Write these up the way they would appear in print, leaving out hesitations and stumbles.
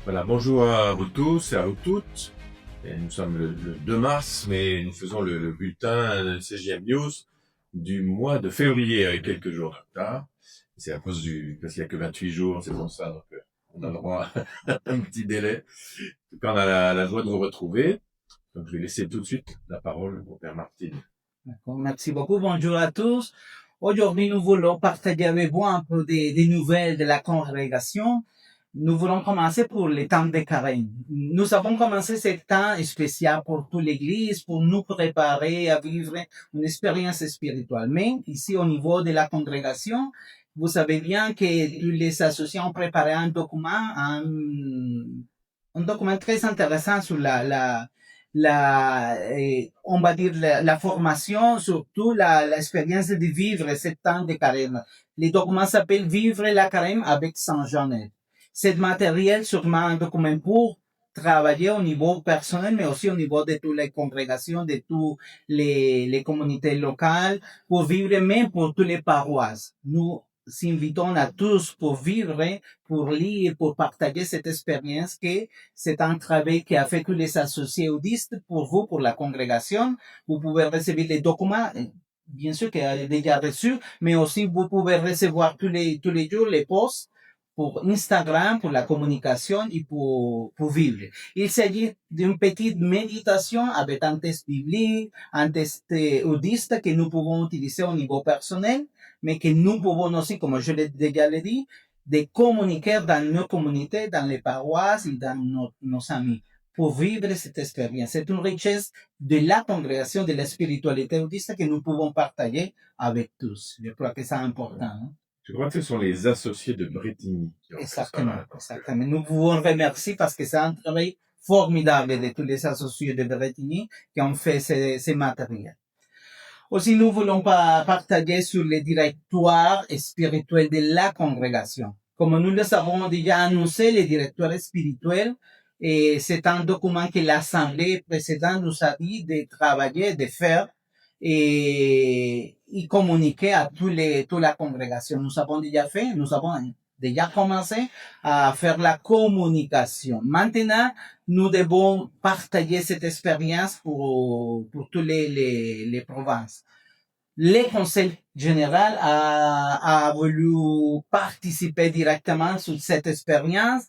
Voilà, bonjour à vous tous et à vous toutes. Et nous sommes le 2 mars, mais nous faisons le bulletin CGM News du mois de février avec quelques jours de retard. C'est à cause parce qu'il n'y a que 28 jours, c'est pour ça, donc on a le droit à un petit délai. En tout cas, on a la joie de vous retrouver. Donc je vais laisser tout de suite la parole au Père Martin. D'accord, merci beaucoup. Bonjour à tous. Aujourd'hui, nous voulons partager avec vous un peu des nouvelles de la congrégation. Nous voulons commencer pour le temps de carême. Nous avons commencé ce temps spécial pour toute l'Église, pour nous préparer à vivre une expérience spirituelle. Mais ici, au niveau de la congrégation, vous savez bien que les associés ont préparé un document très intéressant sur on va dire la formation, surtout l'expérience de vivre ce temps de carême. Le document s'appelle Vivre la carême avec Saint Jean-Net. C'est matériel, sûrement un document pour travailler au niveau personnel, mais aussi au niveau de toutes les congrégations, de toutes les communautés locales, pour vivre même pour toutes les paroisses. Nous invitons à tous pour vivre, pour lire, pour partager cette expérience que c'est un travail qui a fait tous les associés audistes pour vous, pour la congrégation. Vous pouvez recevoir les documents, bien sûr qu'il a déjà reçu, mais aussi vous pouvez recevoir tous les jours les posts pour Instagram, pour la communication et pour vivre. Il s'agit d'une petite méditation avec un texte biblique, un texte audiste que nous pouvons utiliser au niveau personnel, mais que nous pouvons aussi, comme je l'ai déjà dit, de communiquer dans nos communautés, dans les paroisses et dans nos amis pour vivre cette expérience. C'est une richesse de la congrégation, de la spiritualité audiste que nous pouvons partager avec tous. Je crois que c'est important. Hein? Je crois que ce sont les associés de Bretigny qui ont Exactement, fait ça. exactement. Nous vous remercions parce que c'est un travail formidable de tous les associés de Bretigny qui ont fait ces matériels. Aussi, nous voulons partager sur les directoires spirituels de la congrégation. Comme nous le savons déjà annoncé, les directoires spirituels, et c'est un document que l'Assemblée précédente nous a dit de travailler, de faire et communiquer à toute la congrégation. Nous avons déjà fait, nous avons déjà commencé à faire la communication. Maintenant, nous devons partager cette expérience pour tous les provinces. Le Conseil général a voulu participer directement sur cette expérience.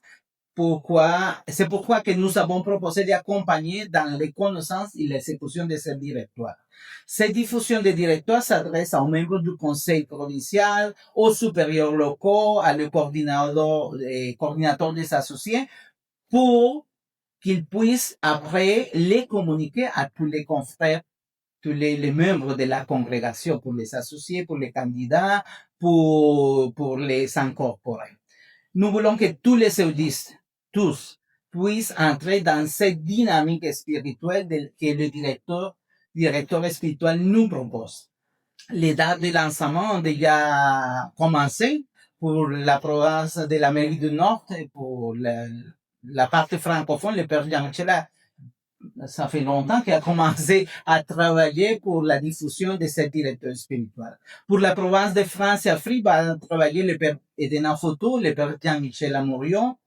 C'est pourquoi que nous avons proposé d'accompagner dans les connaissances et l'exécution de ce directoire. Cette diffusion des directoires s'adresse aux membres du conseil provincial, aux supérieurs locaux, à le coordinateur des associés, pour qu'ils puissent après les communiquer à tous les confrères, tous les membres de la congrégation, pour les associés, pour les candidats, pour les incorporés. Nous voulons que tous les audistes, tous, puissent entrer dans cette dynamique spirituelle que le directeur spirituel nous propose. Les dates de lancement ont déjà commencé pour la province de l'Amérique du Nord et pour la partie francophone. Le père Jean-Michel, ça fait longtemps qu'il a commencé à travailler pour la diffusion de ce directeur spirituel. Pour la province de France et Afrique, va travailler le père Edena Foto, le père Jean-Michel Amorion.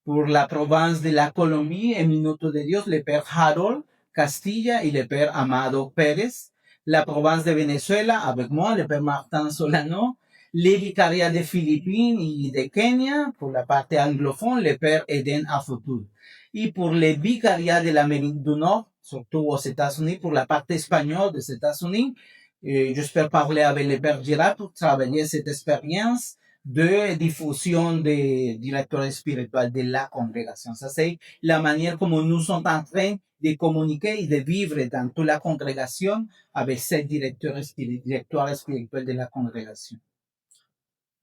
Pour la province de la Colombie et Minuto de Dios, le père Harold Castilla y le père Amado Pérez. La province de Venezuela, avec moi, le père Martin Solano. Les vicariats de Philippines et de Kenya, pour la partie anglophone, le père Eden Afotul. Et pour les vicariats de l'Amérique du Nord, surtout aux États-Unis, pour la partie espagnole des États-Unis, j'espère parler avec le père Girard pour travailler cette expérience de diffusion des directeurs spirituels de la congrégation. Ça, c'est la manière comme nous sommes en train de communiquer et de vivre dans toute la congrégation avec ces directeurs spirituels de la congrégation.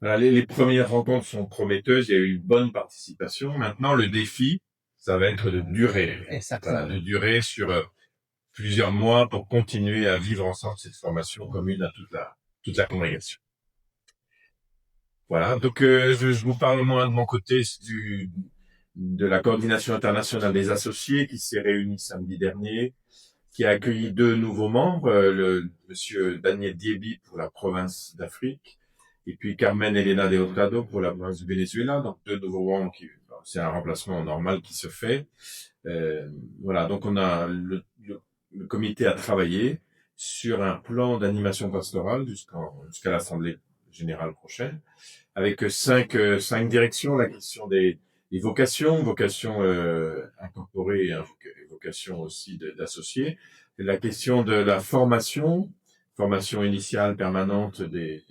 Voilà, les premières rencontres sont prometteuses, il y a eu une bonne participation. Maintenant, le défi, ça va être de durer. Exactement. Voilà, de durer sur plusieurs mois pour continuer à vivre ensemble cette formation commune à toute la congrégation. Voilà, donc je vous parle moi de mon côté de la coordination internationale des associés qui s'est réunie samedi dernier, qui a accueilli 2 nouveaux membres, le monsieur Daniel Diebi pour la province d'Afrique, et puis Carmen Elena de Hurtado pour la province du Venezuela, donc 2 nouveaux membres qui c'est un remplacement normal qui se fait. Voilà, donc on a le comité a travaillé sur un plan d'animation pastorale jusqu'à l'Assemblée générale prochaine, avec cinq directions: la question des vocations, incorporées et vocation aussi d'associés, la question de la formation initiale permanente des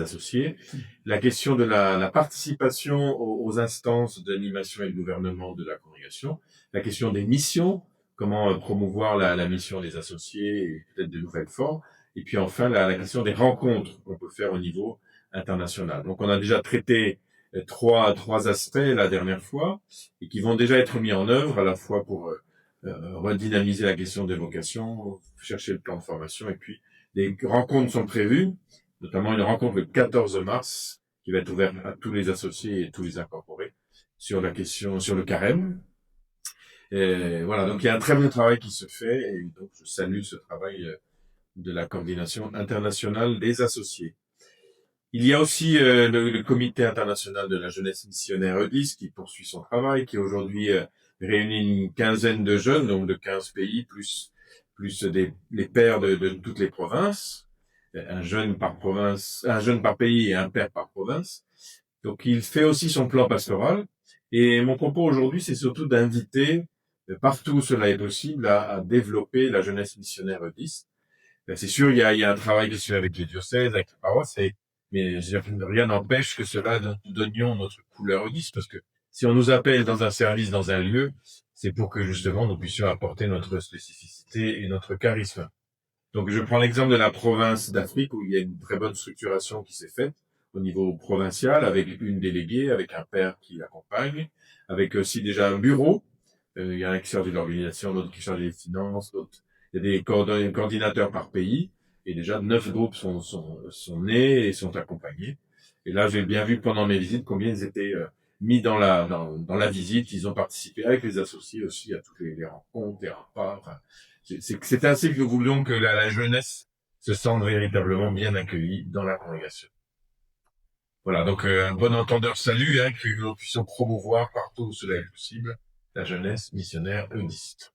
associés, la question de la participation aux instances d'animation et de gouvernement de la congrégation, la question des missions, comment promouvoir la mission des associés et peut-être de nouvelles formes, et puis enfin la question des rencontres qu'on peut faire au niveau international. Donc on a déjà traité trois aspects la dernière fois et qui vont déjà être mis en œuvre, à la fois pour redynamiser la question des vocations, chercher le plan de formation, et puis des rencontres sont prévues, notamment une rencontre le 14 mars qui va être ouverte à tous les associés et tous les incorporés sur le carême. Et voilà, donc il y a un très bon travail qui se fait, et donc je salue ce travail de la coordination internationale des associés. Il y a aussi le comité international de la jeunesse missionnaire EDIS qui poursuit son travail, qui aujourd'hui réunit une quinzaine de jeunes, donc de 15 pays, plus les pères de toutes les provinces, un jeune par pays et un père par province. Donc il fait aussi son plan pastoral, et mon propos aujourd'hui, c'est surtout d'inviter partout où cela est possible à développer la jeunesse missionnaire EDIS. C'est sûr, il y a un travail qui se fait avec les diocèses, avec les paroisses, mais rien n'empêche que cela nous donnions notre couleur EDIS, parce que si on nous appelle dans un service, dans un lieu, c'est pour que justement nous puissions apporter notre spécificité et notre charisme. Donc je prends l'exemple de la province d'Afrique, où il y a une très bonne structuration qui s'est faite au niveau provincial, avec une déléguée, avec un père qui l'accompagne, avec aussi déjà un bureau. Il y a un qui charge de l'organisation, l'autre qui charge des finances, l'autre. Il y a des coordinateurs par pays, et déjà 9 groupes sont nés et sont accompagnés. Et là, j'ai bien vu pendant mes visites combien ils étaient mis dans la visite. Ils ont participé avec les associés aussi à toutes les rencontres, les repas. Enfin, c'est ainsi que nous voulions que la jeunesse se sente véritablement bien accueillie dans la congrégation. Voilà, donc un bon entendeur salut, que nous puissions promouvoir partout où cela est possible la jeunesse missionnaire eudiste.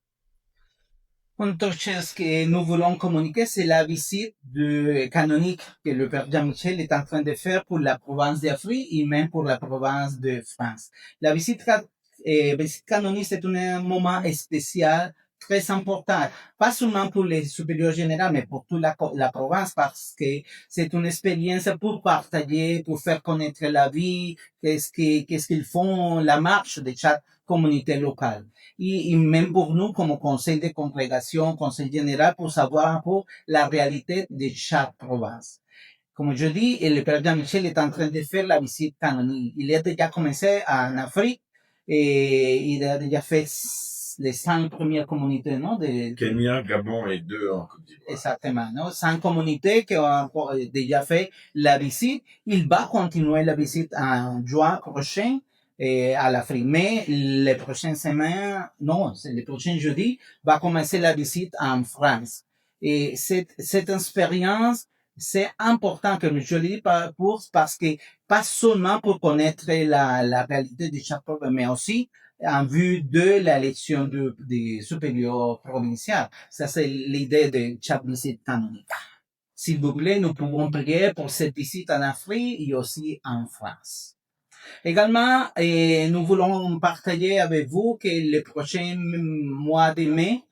Autre chose que nous voulons communiquer, c'est la visite canonique que le Père Jean-Michel est en train de faire pour la province d'Afrique et même pour la province de France. La visite canonique, c'est un moment spécial, très important, pas seulement pour les supérieurs généraux, mais pour toute la province, parce que c'est une expérience pour partager, pour faire connaître la vie, qu'est-ce qu'ils font, la marche de chaque communauté locale. Et même pour nous, comme conseil de congrégation, conseil général, pour savoir un peu la réalité de chaque province. Comme je dis, le Père Jean-Michel est en train de faire la visite canonique. Il a déjà commencé en Afrique et il a déjà fait les 5 premières communautés, non? Kenya, Gabon et 2 en Côte d'Ivoire. Exactement, non? 5 communautés qui ont déjà fait la visite. Il va continuer la visite en juin prochain à l'Afrique. Mais les prochaines semaines, non, c'est les prochains jeudis, va commencer la visite en France. Et cette expérience, c'est important que je le dis parce que pas seulement pour connaître la réalité de chaque problème, mais aussi en vue de l'élection des supérieurs provinciaux. Ça, c'est l'idée de chaque visite canonique. S'il vous plaît, nous pouvons prier pour cette visite en Afrique et aussi en France. Également, nous voulons partager avec vous que le prochain mois de mai,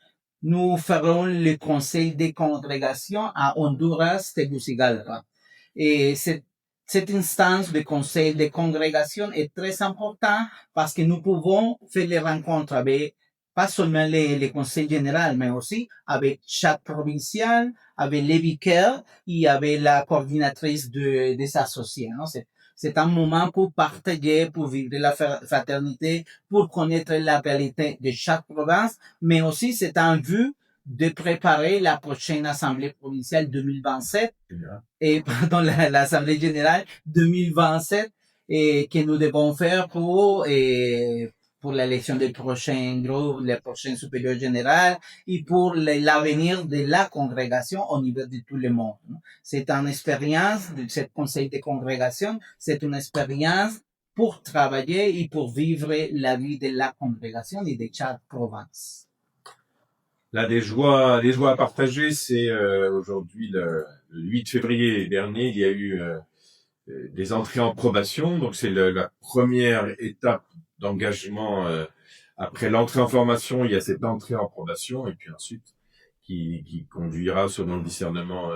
nous ferons le conseil des congrégations à Honduras, Tegucigalpa. Et cette instance de conseil des congrégations est très importante parce que nous pouvons faire les rencontres avec pas seulement les conseils généraux, mais aussi avec chaque provincial, avec les vicaires et avec la coordinatrice des associés. Hein. C'est un moment pour partager, pour vivre la fraternité, pour connaître la réalité de chaque province, mais aussi c'est en vue de préparer la prochaine assemblée provinciale 2027 et pardon l'assemblée générale 2027 et que nous devons faire pour l'élection des prochains groupes, les prochains supérieurs généraux et pour l'avenir de la congrégation au niveau de tout le monde. C'est une expérience de ce conseil de congrégation, c'est une expérience pour travailler et pour vivre la vie de la congrégation et de chaque province. Là, des joies à partager, c'est aujourd'hui le 8 février dernier, il y a eu des entrées en probation. Donc c'est la première étape d'engagement. Après l'entrée en formation, il y a cette entrée en probation, et puis ensuite qui conduira selon le discernement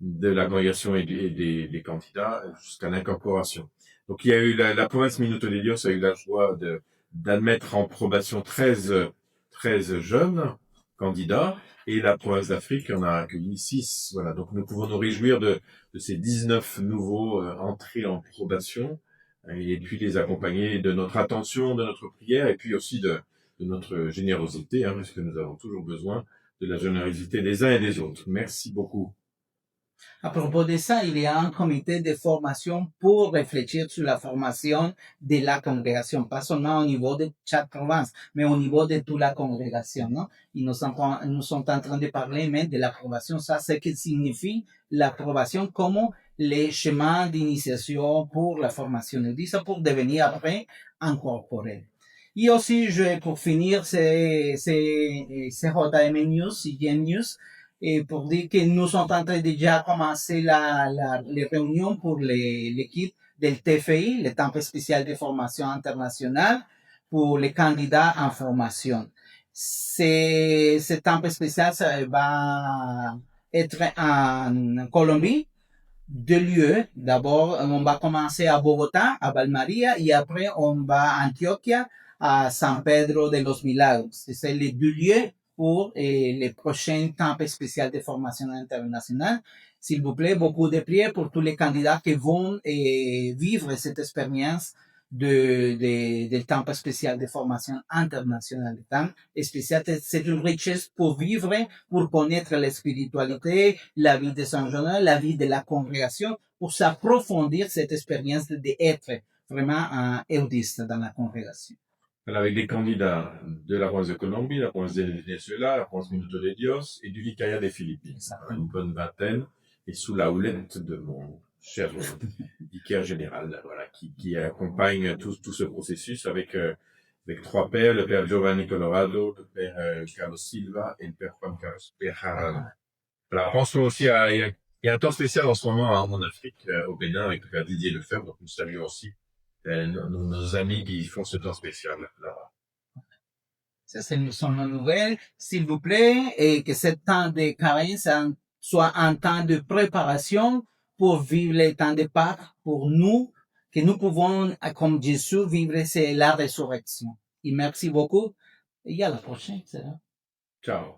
de la congrégation et des candidats jusqu'à l'incorporation. Donc il y a eu la province Minuto de Dios a eu la joie d'admettre en probation 13 jeunes candidats, et la province d'Afrique en a accueilli 6. Voilà, donc nous pouvons nous réjouir de ces 19 nouveaux entrés en probation, et puis les accompagner de notre attention, de notre prière, et puis aussi de notre générosité, parce que nous avons toujours besoin de la générosité des uns et des autres. Merci beaucoup. À propos de ça, il y a un comité de formation pour réfléchir sur la formation de la congrégation, pas seulement au niveau de chaque province, mais au niveau de toute la congrégation, non? Nous sont en train de parler même de l'approbation. Ça, c'est ce que signifie l'approbation comme les chemins d'initiation pour la formation. Et dit ça pour devenir après incorporé. Et aussi, pour finir, c'est JM News, CGN News, et pour dire que nous sommes en train de déjà commencer les réunions pour l'équipe del TFI, le Temple spécial de formation internationale, pour les candidats en formation. Ce temple spécial, ça va être en Colombie, 2 lieux. D'abord, on va commencer à Bogotá, à Valmaria, et après, on va à Antioquia, à San Pedro de los Milagros. C'est les 2 lieux pour les prochains temples spéciaux de formation internationale. S'il vous plaît, beaucoup de prières pour tous les candidats qui vont vivre cette expérience del temple spécial de formation internationale. Le temple spécial, c'est une richesse pour vivre, pour connaître la spiritualité, la vie de Saint Jean, la vie de la congrégation, pour s'approfondir cette expérience d'être vraiment un eudiste dans la congrégation. Avec des candidats de la province de Colombie, la province de Venezuela, la province Minuto de Dios et du Vicariat des Philippines. Une bonne vingtaine, et sous la houlette de mon cher vicaire général, voilà, qui accompagne tout ce processus avec 3 pères, le père Giovanni Colorado, le père Carlos Silva et le père Juan Carlos Bejarano. Alors, pensons aussi il y a un temps spécial en ce moment en Afrique, au Bénin, avec le père Didier Lefebvre, donc nous saluons aussi nos amis qui font ce temps spécial là-bas. Ça, c'est nos nouvelles, s'il vous plaît, et que ce temps de carême soit un temps de préparation pour vivre le temps de Pâques pour nous, que nous pouvons, comme Jésus, vivre c'est la résurrection. Et merci beaucoup. Et à la prochaine, c'est là. Ciao.